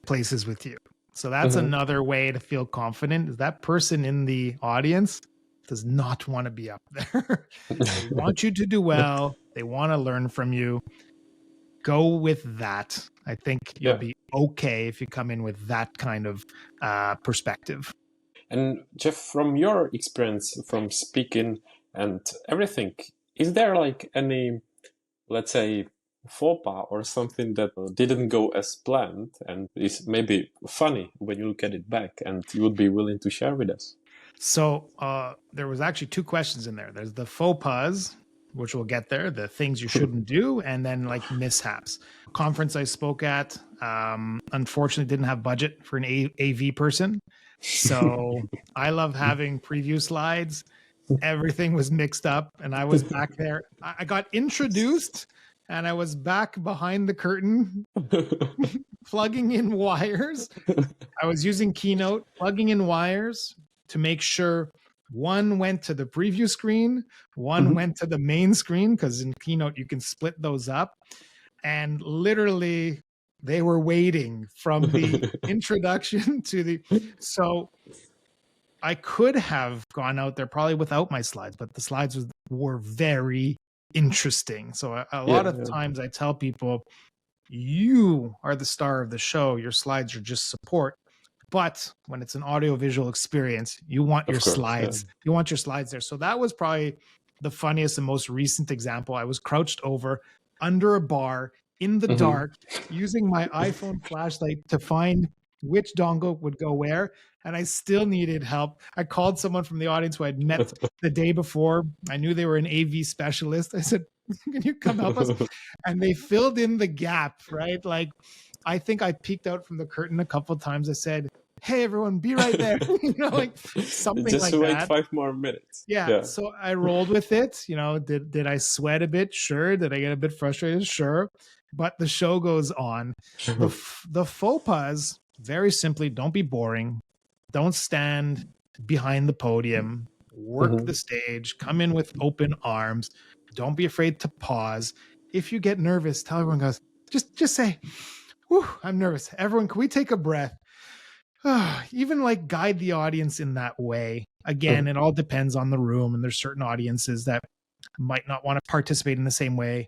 places with you. So that's another way to feel confident, is that person in the audience does not want to be up there. They want you to do well. They want to learn from you. Go with that. I think you'll be okay if you come in with that kind of perspective. And Jeff, from your experience from speaking and everything, is there like any, let's say, faux pas or something that didn't go as planned and is maybe funny when you look at it back, and you would be willing to share with us? So there was actually two questions in there. There's the faux pas, which we'll get there, the things you shouldn't do, and then like mishaps. Conference I spoke at, unfortunately didn't have budget for an AV person. So I love having preview slides. Everything was mixed up and I was back there. I got introduced and I was back behind the curtain plugging in wires. I was using Keynote, plugging in wires to make sure one went to the preview screen, one went to the main screen, because in Keynote you can split those up. And literally they were waiting from the introduction to the... So I could have gone out there probably without my slides, but the slides were very interesting. So a lot of times I tell people, you are the star of the show. Your slides are just support. But when it's an audio-visual experience, you want your slides. You want your slides there. So that was probably the funniest and most recent example. I was crouched over under a bar in the dark, using my iPhone flashlight to find which dongle would go where. And I still needed help. I called someone from the audience who I'd met the day before. I knew they were an AV specialist. I said, can you come help us? And they filled in the gap, right? Like, I think I peeked out from the curtain a couple of times. I said, hey, everyone, be right there. You know, like something just like wait that. 5 more minutes. Yeah. So I rolled with it. You know, did I sweat a bit? Sure. Did I get a bit frustrated? Sure. But the show goes on. The faux pas, very simply, don't be boring. Don't stand behind the podium. Work the stage. Come in with open arms. Don't be afraid to pause. If you get nervous, tell everyone, goes, just say, whew, I'm nervous. Everyone, can we take a breath? Even like guide the audience in that way. Again, it all depends on the room, and there's certain audiences that might not want to participate in the same way.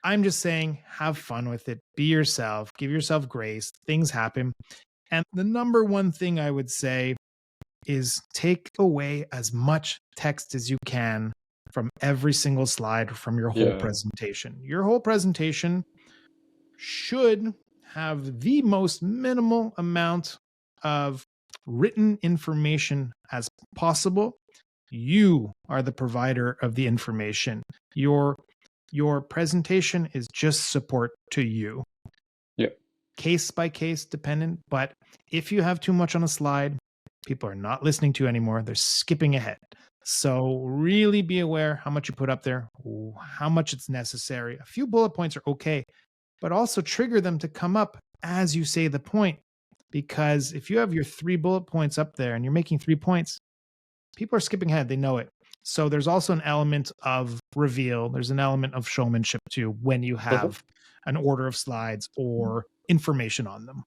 I'm just saying, have fun with it. Be yourself. Give yourself grace. Things happen. And the number one thing I would say is take away as much text as you can from every single slide, from your whole presentation. Your whole presentation should have the most minimal amount of written information as possible. You are the provider of the information. Your presentation is just support to you. Yeah. Case by case dependent, but if you have too much on a slide, people are not listening to you anymore. They're skipping ahead. So really be aware how much you put up there, how much it's necessary. A few bullet points are okay, but also trigger them to come up as you say the point. Because if you have your 3 bullet points up there and you're making 3 points, people are skipping ahead. They know it. So there's also an element of reveal. There's an element of showmanship too when you have an order of slides or information on them.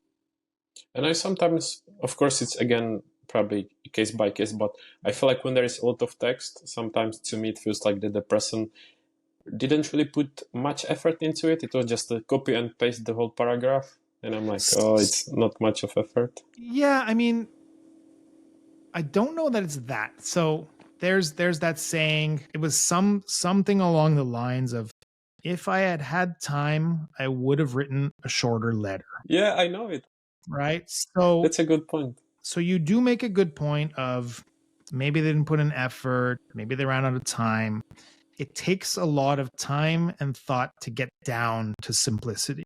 And I sometimes, of course, it's again probably case by case, but I feel like when there is a lot of text, sometimes to me it feels like that the person didn't really put much effort into it. It was just a copy and paste the whole paragraph. And I'm like, oh, it's not much of effort. Yeah, I mean, I don't know that it's that. So there's that saying. It was something along the lines of, if I had time, I would have written a shorter letter. Yeah, I know it. Right? So that's a good point. So you do make a good point of maybe they didn't put in effort, maybe they ran out of time. It takes a lot of time and thought to get down to simplicity.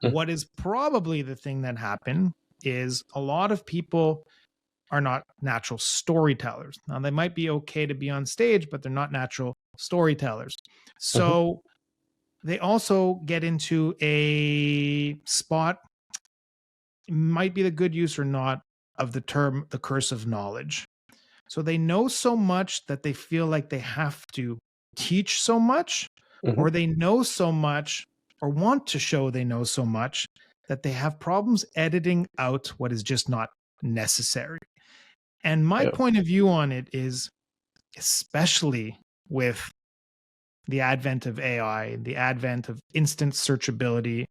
What is probably the thing that happened is a lot of people are not natural storytellers. Now, they might be okay to be on stage, but they're not natural storytellers. So they also get into a spot, might be the good use or not, of the term the curse of knowledge. So they know so much that they feel like they have to teach so much, or they know so much or want to show they know so much that they have problems editing out what is just not necessary. And my point of view on it is, especially with the advent of AI, the advent of instant searchability,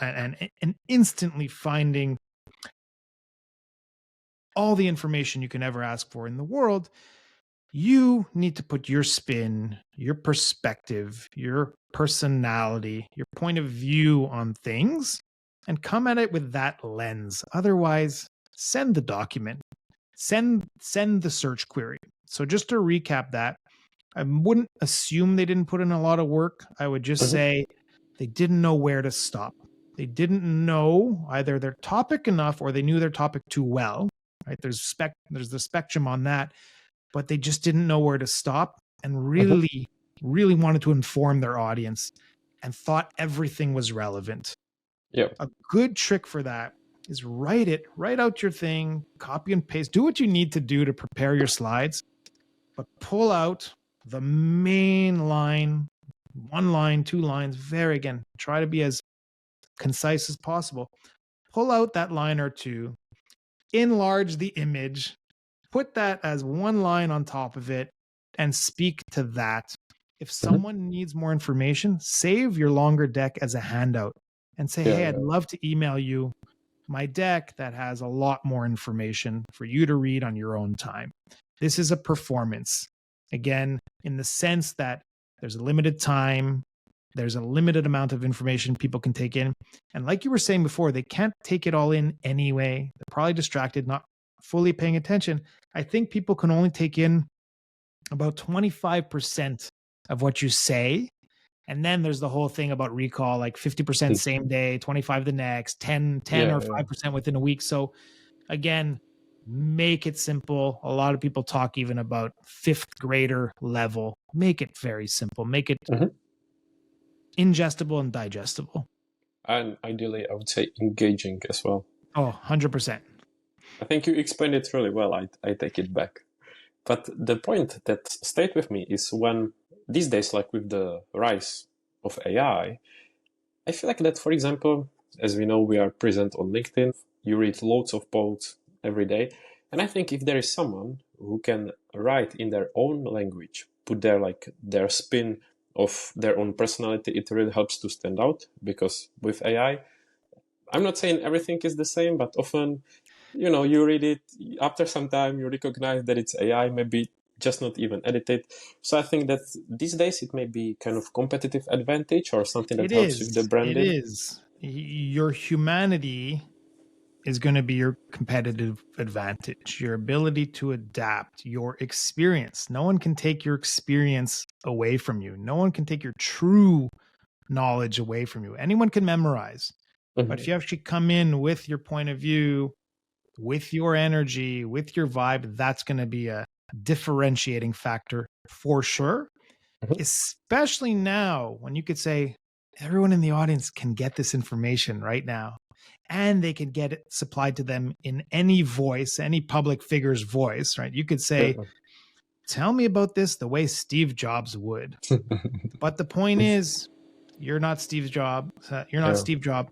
and instantly finding all the information you can ever ask for in the world, you need to put your spin, your perspective, your personality, your point of view on things, and come at it with that lens. Otherwise, send the document, send the search query. So just to recap that, I wouldn't assume they didn't put in a lot of work. I would just say they didn't know where to stop. They didn't know either their topic enough or they knew their topic too well. Right? There's the spectrum on that, but they just didn't know where to stop and really wanted to inform their audience and thought everything was relevant. Yeah. A good trick for that is write out your thing, copy and paste, do what you need to do to prepare your slides, but pull out the main line, 1 line, 2 lines, try to be as concise as possible. Pull out that line or two, enlarge the image, put that as 1 line on top of it, and speak to that. If someone needs more information, save your longer deck as a handout and say, hey, I'd love to email you my deck that has a lot more information for you to read on your own time. This is a performance. Again, in the sense that there's a limited time, there's a limited amount of information people can take in. And like you were saying before, they can't take it all in anyway. They're probably distracted, not fully paying attention. I think people can only take in about 25% of what you say. And then there's the whole thing about recall, like 50% same day, 25 the next, 10 or 5% within a week. So again, make it simple. A lot of people talk even about 5th grader level. Make it very simple. Make it ingestible and digestible. And ideally, I would say engaging as well. Oh, 100%. I think you explained it really well. I take it back. But the point that stayed with me is when these days, like with the rise of AI, I feel like that, for example, as we know, we are present on LinkedIn. You read loads of posts every day. And I think if there is someone who can write in their own language, put their spin of their own personality, it really helps to stand out. Because with AI, I'm not saying everything is the same, but often, you read it, after some time, you recognize that it's AI, maybe just not even edited. So I think that these days it may be kind of competitive advantage or something that helps with the branding. It is. your humanity is going to be your competitive advantage, your ability to adapt, your experience. No one can take your experience away from you. No one can take your true knowledge away from you. Anyone can memorize. But if you actually come in with your point of view, with your energy, with your vibe, that's going to be a differentiating factor for sure. Especially now when you could say, everyone in the audience can get this information right now, and they can get it supplied to them in any voice, any public figure's voice, right? You could say, tell me about this the way Steve Jobs would. But the point is, you're not Steve Jobs. You're not Steve Jobs.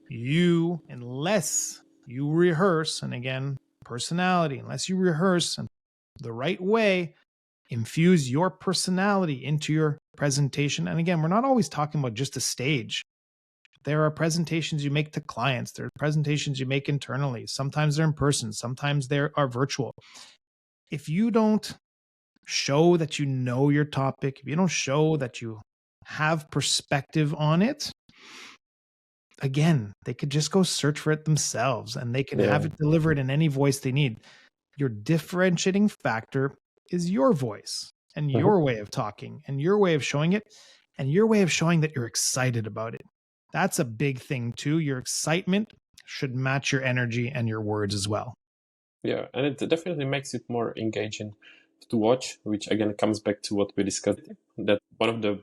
You, unless you rehearse, and again, personality, unless you rehearse in the right way, infuse your personality into your presentation. And again, we're not always talking about just a stage. There are presentations you make to clients. There are presentations you make internally. Sometimes they're in person. Sometimes they are virtual. If you don't show that you know your topic, if you don't show that you have perspective on it, again, they could just go search for it themselves and they can have it delivered in any voice they need. Your differentiating factor is your voice and your way of talking and your way of showing it and your way of showing that you're excited about it. That's a big thing too. Your excitement should match your energy and your words as well. Yeah, and it definitely makes it more engaging to watch, which again comes back to what we discussed, that one of the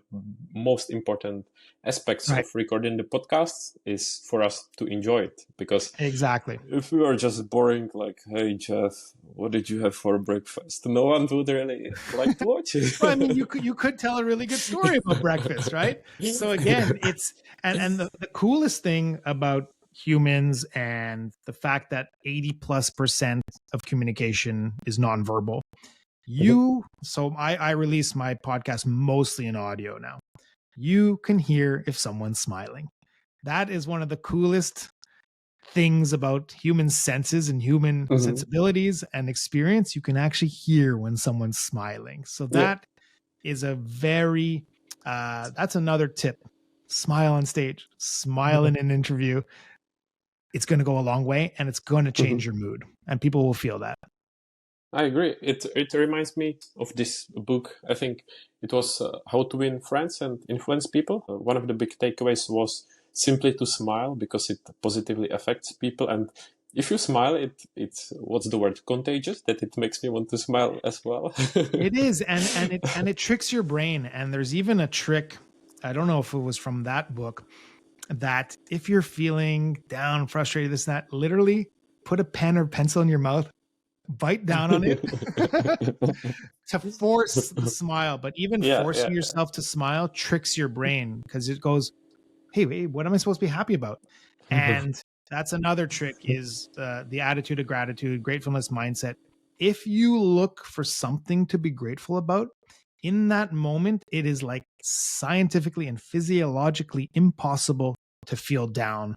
most important aspects of recording the podcasts is for us to enjoy it. Because exactly, if we are just boring, like, hey Jeff, what did you have for breakfast? No one would really like to watch it. Well, I mean, you could tell a really good story about breakfast, right? So again, it's and the coolest thing about humans and the fact that 80+% of communication is nonverbal. So I release my podcast mostly in audio now. You can hear if someone's smiling. That is one of the coolest things about human senses and human sensibilities and experience. You can actually hear when someone's smiling. So that is a very, that's another tip. Smile on stage, smile in an interview. It's going to go a long way and it's going to change your mood and people will feel that. I agree. It reminds me of this book. I think it was How to Win Friends and Influence People. One of the big takeaways was simply to smile because it positively affects people. And if you smile, it's what's the word? Contagious. That it makes me want to smile as well. It is, and it tricks your brain. And there's even a trick. I don't know if it was from that book, that if you're feeling down, frustrated, this, that, literally put a pen or pencil in your mouth, bite down on it to force the smile. But even forcing yourself to smile tricks your brain because it goes, hey, what am I supposed to be happy about? And that's another trick is the attitude of gratitude, gratefulness mindset. If you look for something to be grateful about, in that moment, it is like scientifically and physiologically impossible to feel down.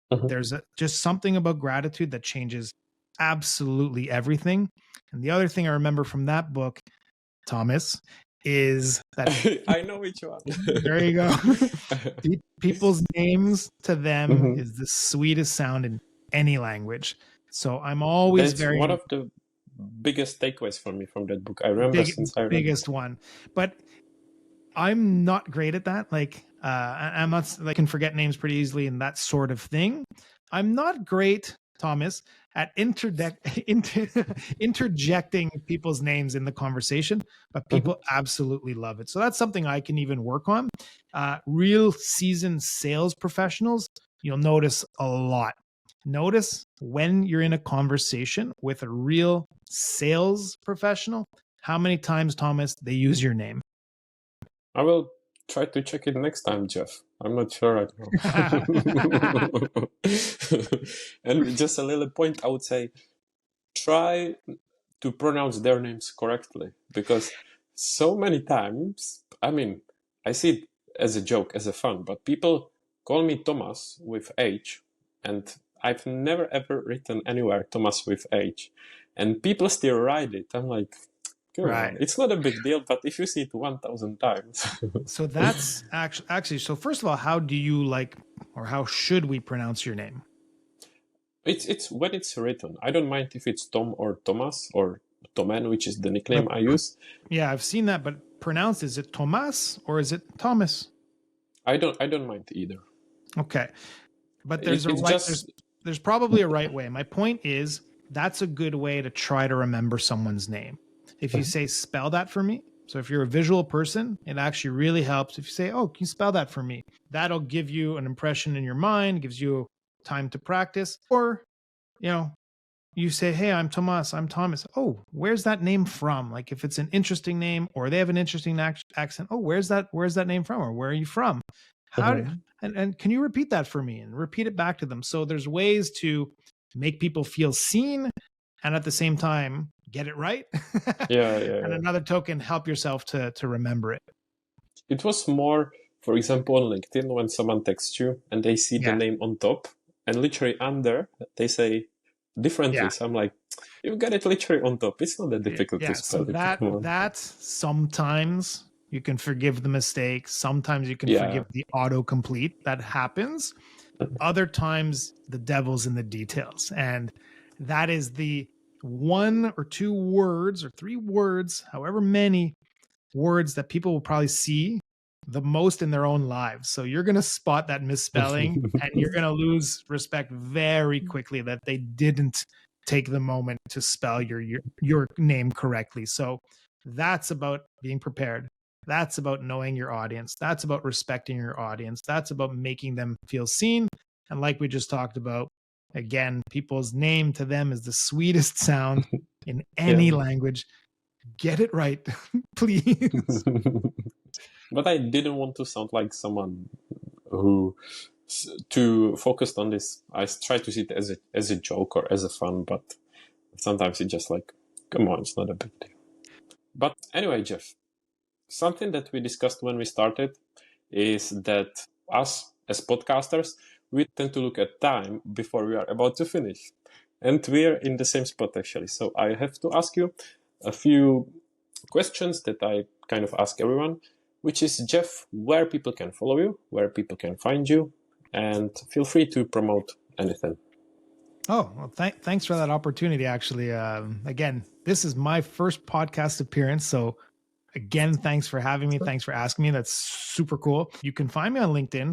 There's just something about gratitude that changes absolutely everything. And the other thing I remember from that book, Thomas, is that I know which one. There you go. People's names to them is the sweetest sound in any language. So I'm always That's one of the biggest takeaways for me from that book. I remember biggest one. But I'm not great at that. Like I'm not, I can forget names pretty easily and that sort of thing. I'm not great, Thomas, at interjecting people's names in the conversation, but people absolutely love it. So that's something I can even work on. Real seasoned sales professionals, you'll notice a lot. Notice when you're in a conversation with a real sales professional, how many times, Thomas, they use your name. I will try to check it next time, Jeff. I'm not sure right now. And just a little point, I would say, try to pronounce their names correctly, because so many times, I mean, I see it as a joke, as a fun, but people call me Thomas with H, and I've never ever written anywhere Thomas with H, and people still write it. I'm like, come Right. on. It's not a big deal, but if you see it 1,000 times. So that's actually, so first of all, how do you like, or how should we pronounce your name? It's when it's written. I don't mind if it's Tom or Thomas or Tomen, which is the nickname I use. Yeah, I've seen that, but pronounced, is it Thomas or is it Thomas? I don't mind either. Okay. But there's It's there's probably a right way. My point is that's a good way to try to remember someone's name. If you say, spell that for me. So if you're a visual person, it actually really helps if you say, oh, can you spell that for me? That'll give you an impression in your mind, gives you time to practice. Or, you say, hey, I'm Thomas, I'm Thomas. Oh, where's that name from? Like if it's an interesting name or they have an interesting accent. Oh, where's that name from? Or where are you from? And can you repeat that for me and repeat it back to them? So there's ways to make people feel seen and at the same time get it right. Yeah. And another token, help yourself to remember it. It was more, for example, on LinkedIn when someone texts you and they see the name on top and literally under they say differently. Yeah. So I'm like, you've got it literally on top. It's not that difficult to spell so it. that's sometimes you can forgive the mistake. Sometimes you can forgive the autocomplete. That happens. Other times the devil's in the details. And that is the 1 or 2 words or 3 words, however many words that people will probably see the most in their own lives. So you're going to spot that misspelling and you're going to lose respect very quickly that they didn't take the moment to spell your name correctly. So that's about being prepared. That's about knowing your audience. That's about respecting your audience. That's about making them feel seen. And like we just talked about, again, people's name to them is the sweetest sound in any language. Get it right, please. But I didn't want to sound like someone who too focused on this. I try to see it as a joke or as a fun, but sometimes it's just like, come on, it's not a big deal. But anyway, Jeff, something that we discussed when we started is that us as podcasters, we tend to look at time before we are about to finish. And we're in the same spot actually. So I have to ask you a few questions that I kind of ask everyone, which is, Jeff, where people can follow you, where people can find you, and feel free to promote anything. Oh, well, thanks for that opportunity, actually. Again, this is my first podcast appearance. So again, thanks for having me. Thanks for asking me. That's super cool. You can find me on LinkedIn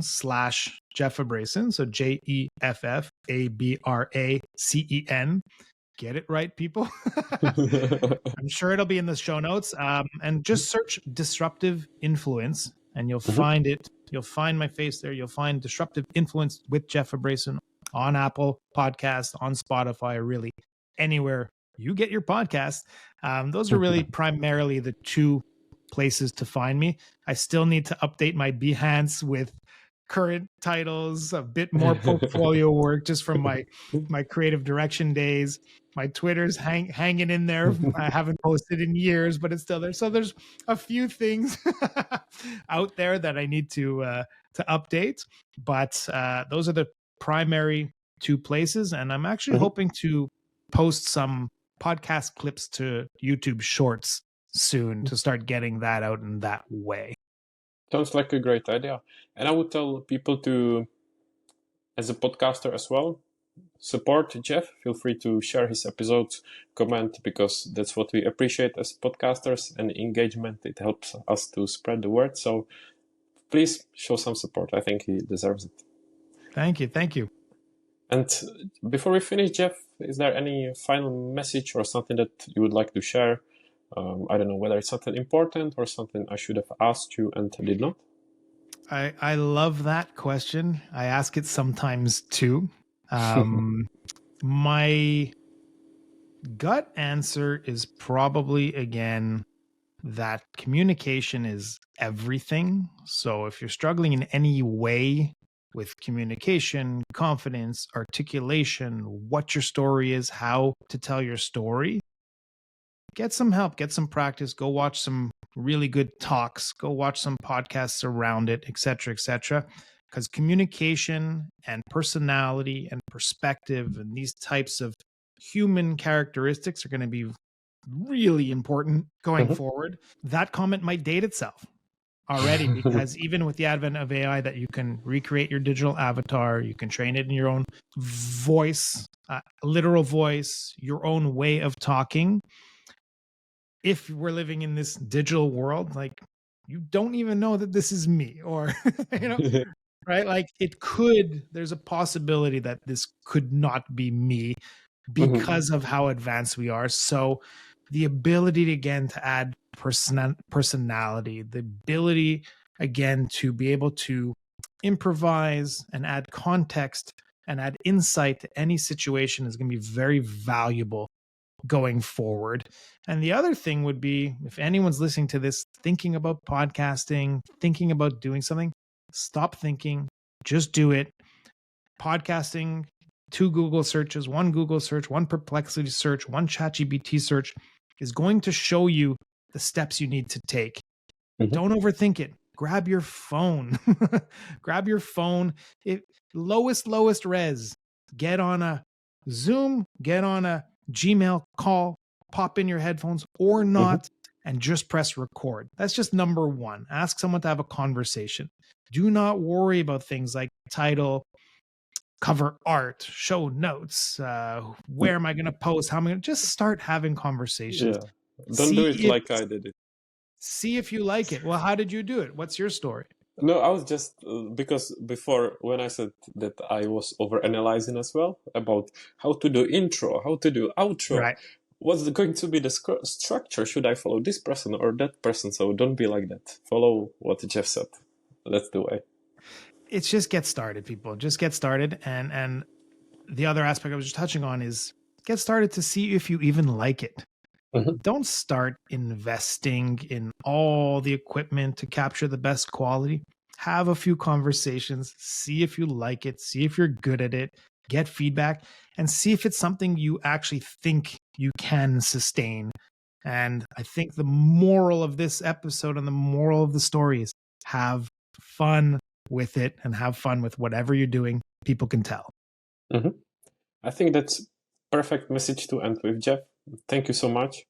/Jeff Abracen. So JEFFABRACEN. Get it right, people. I'm sure it'll be in the show notes. And just search Disruptive Influence and you'll find it. You'll find my face there. You'll find Disruptive Influence with Jeff Abracen on Apple Podcast, on Spotify, or really anywhere you get your podcast. Those are really primarily the 2 places to find me. I still need to update my Behance with current titles, a bit more portfolio work just from my creative direction days. My Twitter's hanging in there. I haven't posted in years, but it's still there. So there's a few things out there that I need to update. But those are the primary 2 places. And I'm actually hoping to post some podcast clips to YouTube Shorts soon to start getting that out in that way. Sounds like a great idea. And I would tell people to, as a podcaster as well, support Jeff. Feel free to share his episodes, comment, because that's what we appreciate as podcasters, and engagement. It helps us to spread the word. So please show some support. I think he deserves it. Thank you. And before we finish, Jeff, is there any final message or something that you would like to share? I don't know whether it's something important or something I should have asked you and did not. I love that question. I ask it sometimes too. My gut answer is probably, again, that communication is everything. So if you're struggling in any way with communication, confidence, articulation, what your story is, how to tell your story, get some help, get some practice, go watch some really good talks, go watch some podcasts around it, etc. Because communication and personality and perspective and these types of human characteristics are going to be really important going Mhm. forward, that comment might date itself already, because even with the advent of AI, that you can recreate your digital avatar, you can train it in your own voice, literal voice, your own way of talking. If we're living in this digital world, like, you don't even know that this is me, or right? Like, there's a possibility that this could not be me Mhm. because of how advanced we are. So the ability to, again, to add personality, the ability again to be able to improvise and add context and add insight to any situation is going to be very valuable going forward. And the other thing would be, if anyone's listening to this, thinking about podcasting, thinking about doing something, stop thinking, just do it. Podcasting, 2 Google searches, 1 Google search, 1 Perplexity search, 1 ChatGPT search is going to show you the steps you need to take. Mhm. Don't overthink it. Grab your phone. Grab your phone. Lowest res. Get on a Zoom, get on a Gmail call, pop in your headphones or not, and just press record. That's just number 1. Ask someone to have a conversation. Do not worry about things like title, cover art, show notes, where am I going to post, how am I going to, just start having conversations. Yeah. Don't do See it if like I did it. see if you like it. Well, how did you do it? What's your story? No, I was just because before when I said that I was overanalyzing as well about how to do intro, how to do outro, Right. what's going to be the structure? Should I follow this person or that person? So don't be like that. Follow what Jeff said. That's the way. It's just get started, people. Just get started. And the other aspect I was just touching on is get started to see if you even like it. Mhm. Don't start investing in all the equipment to capture the best quality. Have a few conversations, see if you like it, see if you're good at it, get feedback, and see if it's something you actually think you can sustain. And I think the moral of this episode and the moral of the story is have fun with it and have fun with whatever you're doing. People can tell. Mhm. I think that's perfect message to end with, Jeff. Thank you so much.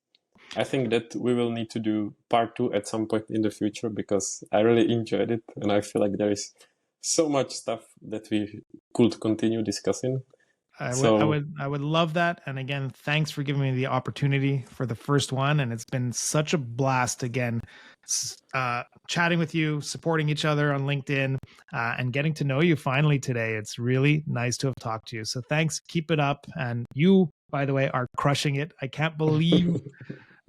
I think that we will need to do part 2 at some point in the future because I really enjoyed it and I feel like there is so much stuff that we could continue discussing. I So would love that. And again, thanks for giving me the opportunity for the first one. And it's been such a blast again, chatting with you, supporting each other on LinkedIn, and getting to know you finally today. It's really nice to have talked to you. So thanks. Keep it up. And you, by the way, are crushing it. I can't believe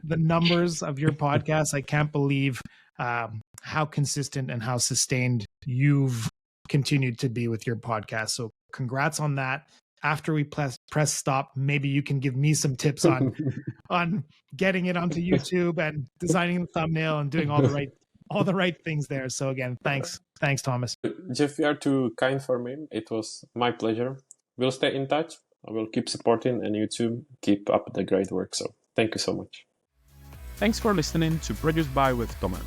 the numbers of your podcast. I can't believe how consistent and how sustained you've continued to be with your podcast. So congrats on that. After we press stop, maybe you can give me some tips on getting it onto YouTube and designing the thumbnail and doing all the right things there. So again, thanks, Thomas. Jeff, you are too kind for me. It was my pleasure. We'll stay in touch. I will keep supporting and YouTube keep up the great work. So thank you so much. Thanks for listening to Produced by with Tomer.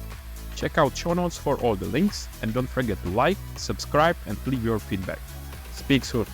Check out show notes for all the links and don't forget to like, subscribe and leave your feedback. Speak soon.